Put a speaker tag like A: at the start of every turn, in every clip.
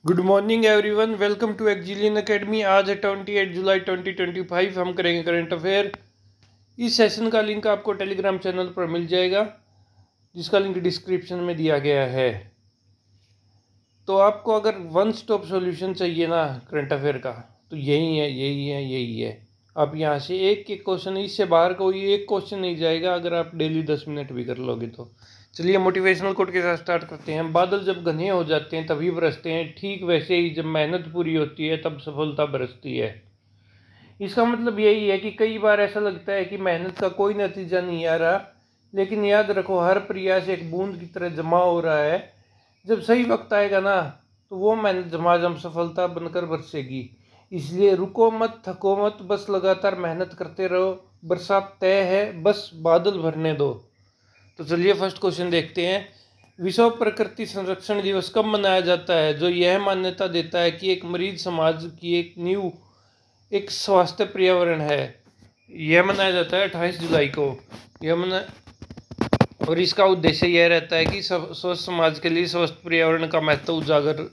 A: Good morning everyone, welcome to Exilian academy. आज है 28 जुलाई 2025। हम करेंगे करंट अफेयर। इस सेशन का लिंक आपको टेलीग्राम चैनल पर मिल जाएगा, जिसका लिंक डिस्क्रिप्शन में दिया गया है। तो आपको अगर वन स्टॉप सॉल्यूशन चाहिए ना करंट अफेयर का, तो यही है। आप यहाँ से एक क्वेश्चन, इससे बाहर कोई एक क्वेश्चन नहीं जाएगा अगर आप डेली 10 मिनट भी कर लोगे तो। चलिए मोटिवेशनल कोट के साथ स्टार्ट करते हैं। बादल जब घने हो जाते हैं तभी बरसते हैं, ठीक वैसे ही जब मेहनत पूरी होती है तब सफलता बरसती है। इसका मतलब यही है कि कई बार ऐसा लगता है कि मेहनत का कोई नतीजा नहीं आ रहा, लेकिन याद रखो हर प्रयास एक बूंद की तरह जमा हो रहा है। जब सही वक्त आएगा ना, तो वो मेहनत झमाझम सफलता बनकर बरसेगी। इसलिए रुको मत, थको मत, बस लगातार मेहनत करते रहो। बरसात तय है, बस बादल भरने दो। तो चलिए फर्स्ट क्वेश्चन देखते हैं। विश्व प्रकृति संरक्षण दिवस कब मनाया जाता है, जो यह मान्यता देता है कि एक मरीज समाज की एक नींव एक स्वास्थ्य पर्यावरण है। यह मनाया जाता है 28 जुलाई को। और इसका उद्देश्य यह रहता है कि स्वस्थ समाज के लिए स्वस्थ पर्यावरण का महत्व उजागर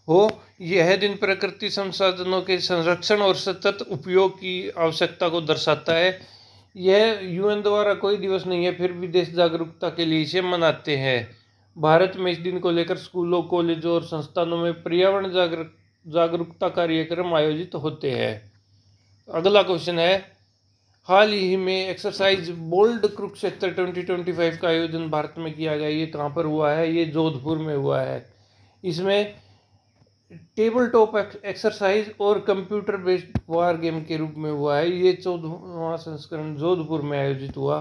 A: हो। यह दिन प्रकृति संसाधनों के संरक्षण और सतत उपयोग की आवश्यकता को दर्शाता है। यह यूएन द्वारा कोई दिवस नहीं है, फिर भी देश जागरूकता के लिए इसे मनाते हैं। भारत में इस दिन को लेकर स्कूलों, कॉलेजों और संस्थानों में पर्यावरण जागरूकता कार्यक्रम आयोजित होते हैं। अगला क्वेश्चन है, हाल ही में एक्सरसाइज बोल्ड कुरुक्षेत्र 2025 का आयोजन भारत में किया गया। ये कहाँ पर हुआ है? ये जोधपुर में हुआ है। इसमें टेबल टॉप एक्सरसाइज और कंप्यूटर बेस्ड वार गेम के रूप में हुआ है। ये 14वां संस्करण जोधपुर में आयोजित हुआ।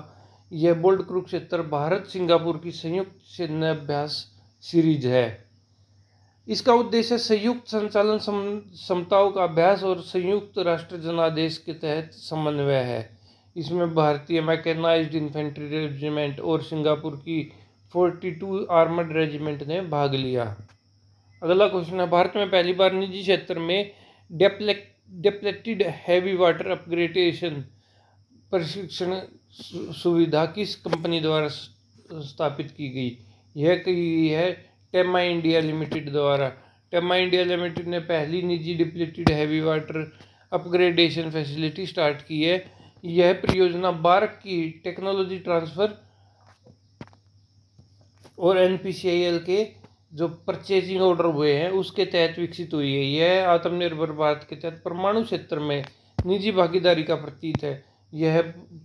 A: यह बोल्ड कुरुक्षेत्र भारत सिंगापुर की संयुक्त सैन्य अभ्यास सीरीज है। इसका उद्देश्य संयुक्त संचालन क्षमताओं का अभ्यास और संयुक्त राष्ट्र जनादेश के तहत समन्वय है। इसमें भारतीय मैकेनाइज्ड इन्फेंट्री रेजिमेंट और सिंगापुर की 42 आर्मर्ड रेजिमेंट ने भाग लिया। अगला क्वेश्चन है, भारत में पहली बार निजी क्षेत्र में डेप्लेटेड हैवी वाटर अपग्रेडेशन प्रशिक्षण सुविधा किस कंपनी द्वारा स्थापित की गई? यह की है टेमा इंडिया लिमिटेड द्वारा। टेमा इंडिया लिमिटेड ने पहली निजी depleted heavy water upgradation facility start की है। यह परियोजना बार्क की टेक्नोलॉजी ट्रांसफर और एनपीसीआईएल के जो परचेजिंग ऑर्डर हुए हैं उसके तहत विकसित हुई है। यह आत्मनिर्भर भारत के तहत परमाणु क्षेत्र में निजी भागीदारी का प्रतीक है। यह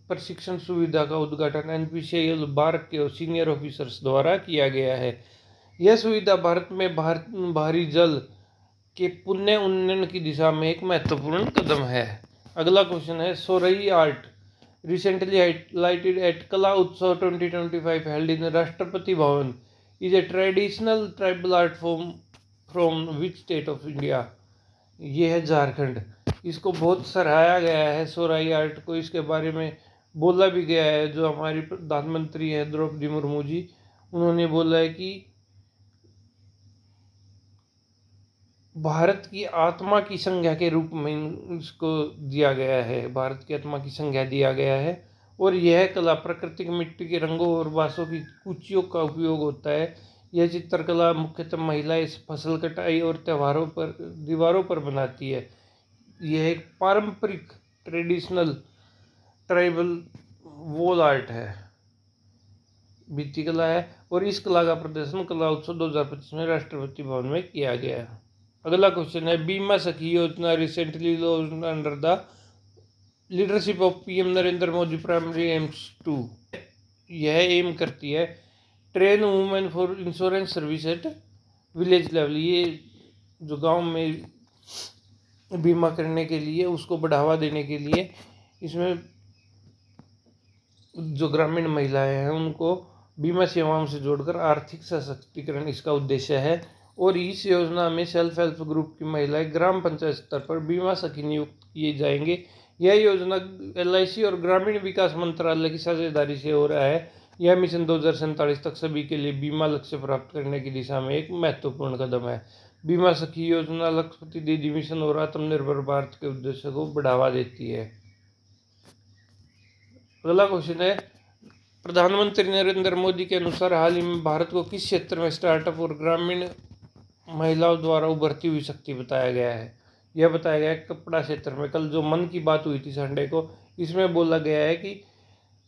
A: प्रशिक्षण सुविधा का उद्घाटन एनपीसीआईएल बार्क के सीनियर ऑफिसर्स द्वारा किया गया है। यह सुविधा भारत में बाहरी जल के पुनः उन्नयन की दिशा में एक महत्वपूर्ण कदम है। अगला क्वेश्चन है, सोरई art recently highlighted at Kala Utsav 2025 held in Rashtrapati Bhavan is a traditional tribal art form from which state of India? ये है झारखंड। इसको बहुत सराहाया गया है सोराई आर्ट को। इसके बारे में बोला भी गया है, जो हमारी प्रधानमंत्री है द्रौपदी मुर्मू जी, उन्होंने बोला है कि भारत की आत्मा की संज्ञा के रूप में इसको दिया गया है, भारत की आत्मा की संज्ञा दिया गया है। और यह कला प्राकृतिक मिट्टी के रंगों और बांसों की कुचियों का उपयोग होता है। यह चित्रकला मुख्यतः महिलाएं फसल कटाई और त्योहारों पर दीवारों पर बनाती है। यह एक पारंपरिक ट्रेडिशनल ट्राइबल वॉल आर्ट है, भित्ति कला है। और इस कला का प्रदर्शन कला उत्सव 2025 में राष्ट्रपति भवन में किया गया। अगला क्वेश्चन है, Bima Sakhi Yojana recently launched under the leadership of PM Narendra Modi primary aims to. यह एम करती है train women for insurance service at village level. ये जो गांव में बीमा करने के लिए उसको बढ़ावा देने के लिए, इसमें जो ग्रामीण महिलाएं हैं उनको बीमा सेवाओं से जोड़कर आर्थिक सशक्तिकरण इसका उद्देश्य है। और इस योजना में सेल्फ हेल्प ग्रुप की महिलाएं ग्राम पंचायत स्तर पर बीमा सखी नियुक्त किए जाएंगे। यह योजना एलआईसी और ग्रामीण विकास मंत्रालय की साझेदारी से हो रहा है। यह मिशन 2047 तक सभी के लिए बीमा लक्ष्य प्राप्त करने की दिशा में एक महत्वपूर्ण कदम है। बीमा सखी योजना लखपति दीदी मिशन और आत्मनिर्भर भारत के उद्देश्य को बढ़ावा देती है। अगला क्वेश्चन है, प्रधानमंत्री नरेंद्र मोदी के अनुसार हाल ही में भारत को किस क्षेत्र में स्टार्टअप और ग्रामीण महिलाओं द्वारा उभरती हुई शक्ति बताया गया है। यह बताया गया है कपड़ा क्षेत्र में। कल जो मन की बात हुई थी संडे को, इसमें बोला गया है कि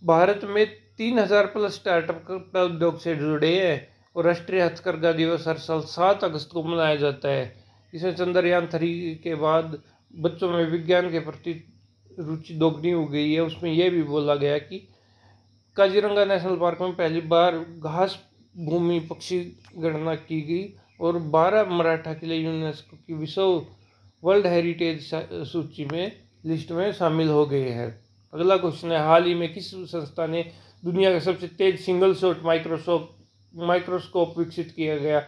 A: भारत में 3000 प्लस स्टार्टअप कपड़ा उद्योग से जुड़े हैं और राष्ट्रीय हथकरघा दिवस हर साल 7 अगस्त को मनाया जाता है। इसमें चंद्रयान 3 के बाद बच्चों में विज्ञान के प्रति रुचि दोगुनी हो गई है। उसमें यह भी बोला गया कि काजीरंगा नेशनल पार्क में पहली बार घास भूमि पक्षी गणना की गई और 12 मराठा किले यूनेस्को की विश्व वर्ल्ड हेरिटेज सूची में लिस्ट में शामिल हो गए हैं। अगला क्वेश्चन है, हाल ही में किस संस्था ने दुनिया का सबसे तेज सिंगल शॉट माइक्रोस्कोप विकसित किया गया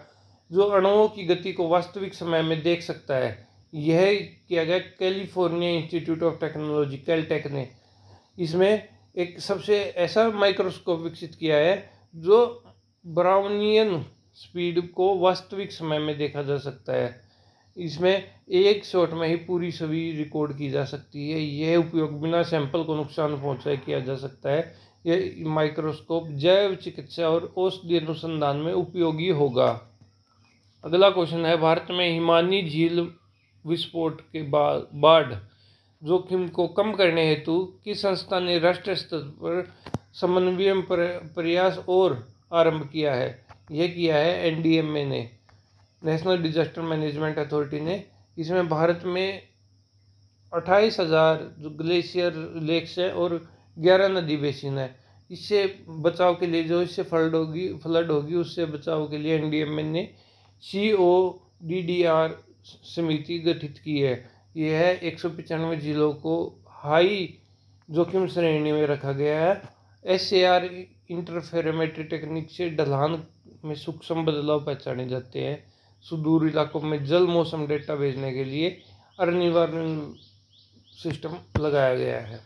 A: जो अणुओं की गति को वास्तविक समय में देख सकता है? यह किया गया California institute of technology Caltech ने। इसमें एक सबसे ऐसा माइक्रोस्कोप विकसित किया है जो ब्राउनियन स्पीड को वास्तविक समय में देखा जा सकता है। इसमें एक शॉट में ही पूरी छवि रिकॉर्ड की जा सकती है। यह उपयोग बिना सैंपल को नुकसान पहुंचाए किया जा सकता है। यह माइक्रोस्कोप जैव चिकित्सा और औषधि अनुसंधान में उपयोगी होगा। अगला क्वेश्चन है, भारत में हिमानी झील विस्फोट के बाढ़ जोखिम को कम करने हेतु किस संस्था ने राष्ट्रीय स्तर पर समन्वय प्रयास और आरंभ किया है? यह किया है NDMA ने, नेशनल डिजास्टर मैनेजमेंट अथॉरिटी ने। इसमें भारत में 28,000 जो ग्लेशियर लेक्स है और 11 नदी बेसिन है। इससे बचाव के लिए जो इससे फ्लड होगी उससे बचाव के लिए NDMA ने CODDR समिति गठित की है। यह 195 जिलों को हाई जोखिम श्रेणी में रखा गया है। SAR इंटरफेरोमेट्री टेक्निक से ढलान में सूक्ष्म बदलाव पहचाने जाते हैं। सुदूर इलाकों में जल मौसम डेटा भेजने के लिए अर्ली वार्निंग सिस्टम लगाया गया है।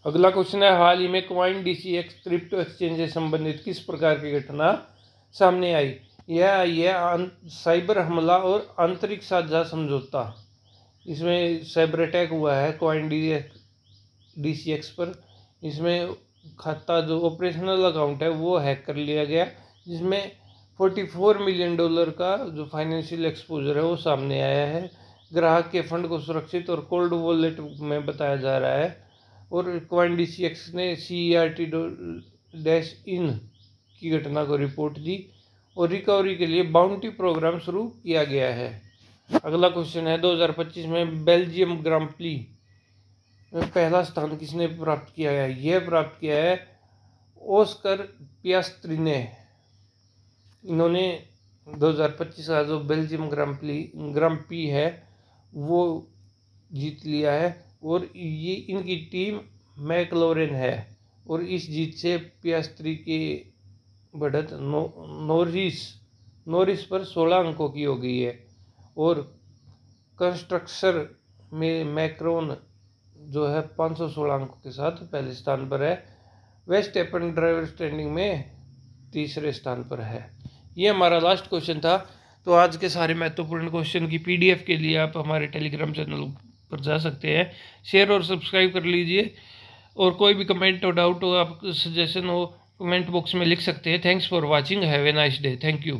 A: अगला क्वेश्चन है, हाल ही में CoinDCX क्रिप्टो एक्सचेंज से संबंधित किस प्रकार की घटना सामने आई? यह साइबर हमला और आंतरिक साझा समझौता। इसमें साइबर अटैक हुआ है CoinDCX पर। इसमें खाता जो ऑपरेशनल अकाउंट है वो हैक कर लिया गया, जिसमें $44 मिलियन का जो फाइनेंशियल एक्सपोजर है वो सामने आया है। ग्राहक के फंड को सुरक्षित और कोल्ड वॉलेट में बताया जा रहा है। और CoinDCX ने CERT-IN की घटना को रिपोर्ट दी और रिकवरी के लिए बाउंटी प्रोग्राम शुरू किया गया है। अगला क्वेश्चन है, 2025 में बेल्जियम ग्रां प्री में पहला स्थान किसने प्राप्त किया है? यह प्राप्त किया है ऑस्कर पियास्त्री ने। इन्होंने 2025 का जो बेल्जियम ग्रां प्री है वो जीत लिया है और ये इनकी टीम मैकलोरेन है। और इस जीत से पियास्त्री की बढ़त नॉरिस पर 16 अंकों की हो गई है। और कंस्ट्रक्टर में मैक्रोन जो है 516 अंकों के साथ पहले स्थान पर है। वेस्टएपन ड्राइवर स्टैंडिंग में तीसरे स्थान पर है। ये हमारा लास्ट क्वेश्चन था। तो आज के सारे महत्वपूर्ण क्वेश्चन की PDF के लिए आप हमारे टेलीग्राम चैनल पर जा सकते हैं। शेयर और सब्सक्राइब कर लीजिए। और कोई भी कमेंट और डाउट हो, आप सजेशन हो, कमेंट बॉक्स में लिख सकते हैं। Thanks for watching. Have a nice day. Thank you.